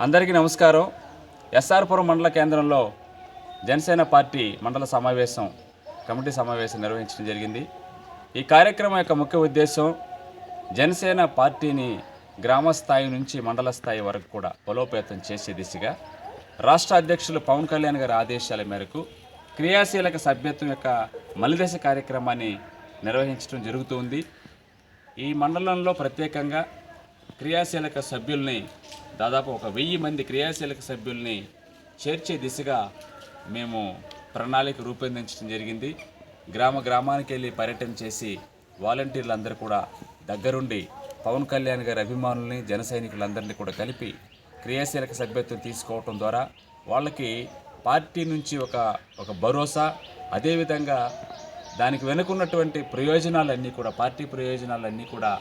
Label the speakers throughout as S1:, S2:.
S1: అందరికీ నమస్కారం. ఎస్ఆర్పురం మండల కేంద్రంలో జనసేన పార్టీ మండల కమిటీ సమావేశం నిర్వహించడం జరిగింది. ఈ కార్యక్రమం యొక్క ముఖ్య ఉద్దేశం జనసేన పార్టీని గ్రామ స్థాయి నుంచి మండల స్థాయి వరకు కూడా బలోపేతం చేసే దిశగా రాష్ట్ర అధ్యక్షులు పవన్ కళ్యాణ్ గారి ఆదేశాల మేరకు క్రియాశీలక సభ్యత్వం యొక్క మలిదశ కార్యక్రమాన్ని నిర్వహించడం జరుగుతుంది. ఈ మండలంలో ప్రత్యేకంగా క్రియాశీలక సభ్యుల్ని దాదాపు 1000 మంది క్రియాశీలక సభ్యుల్ని చేర్చే దిశగా మేము ప్రణాళిక రూపొందించడం జరిగింది. గ్రామానికి వెళ్ళి పర్యటన చేసి వాలంటీర్లందరూ కూడా దగ్గరుండి పవన్ కళ్యాణ్ గారి అభిమానుల్ని జన సైనికులందరినీ కూడా కలిపి క్రియాశీలక సభ్యత్వం తీసుకోవటం ద్వారా వాళ్ళకి పార్టీ నుంచి ఒక భరోసా, అదేవిధంగా దానికి వెనుకున్నటువంటి ప్రయోజనాలన్నీ కూడా పార్టీ ప్రయోజనాలన్నీ కూడా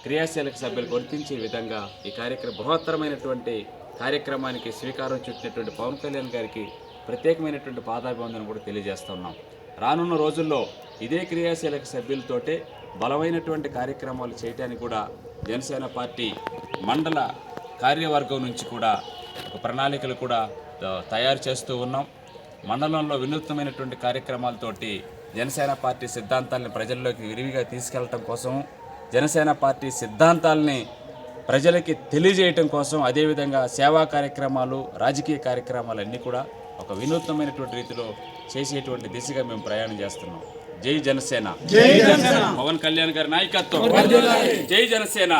S1: క్రియాశీలక సభ్యులు గుర్తించే విధంగా ఈ బృహత్తరమైనటువంటి కార్యక్రమానికి శ్రీకారం చుట్టినటువంటి పవన్ కళ్యాణ్ గారికి ప్రత్యేకమైనటువంటి పాదాభివందనం కూడా తెలియజేస్తున్నాం. రానున్న రోజుల్లో ఇదే క్రియాశీలక సభ్యులతోటే బలమైనటువంటి కార్యక్రమాలు చేయడానికి కూడా జనసేన పార్టీ మండల కార్యవర్గం నుంచి కూడా ఒక ప్రణాళికలు కూడా తయారు చేస్తూ ఉన్నాం. మండలంలో వినూత్నమైనటువంటి కార్యక్రమాలతోటి జనసేన పార్టీ సిద్ధాంతాలను ప్రజల్లోకి విరివిగా తీసుకెళ్లడం కోసం, జనసేన పార్టీ సిద్ధాంతాలని ప్రజలకి తెలియజేయటం కోసం, అదేవిధంగా సేవా కార్యక్రమాలు, రాజకీయ కార్యక్రమాలన్నీ కూడా ఒక వినూత్నమైనటువంటి రీతిలో చేసేటువంటి దిశగా మేము ప్రయాణం చేస్తున్నాం. జై జనసేన, పవన్ కళ్యాణ్ గారి నాయకత్వం, జై జనసేన.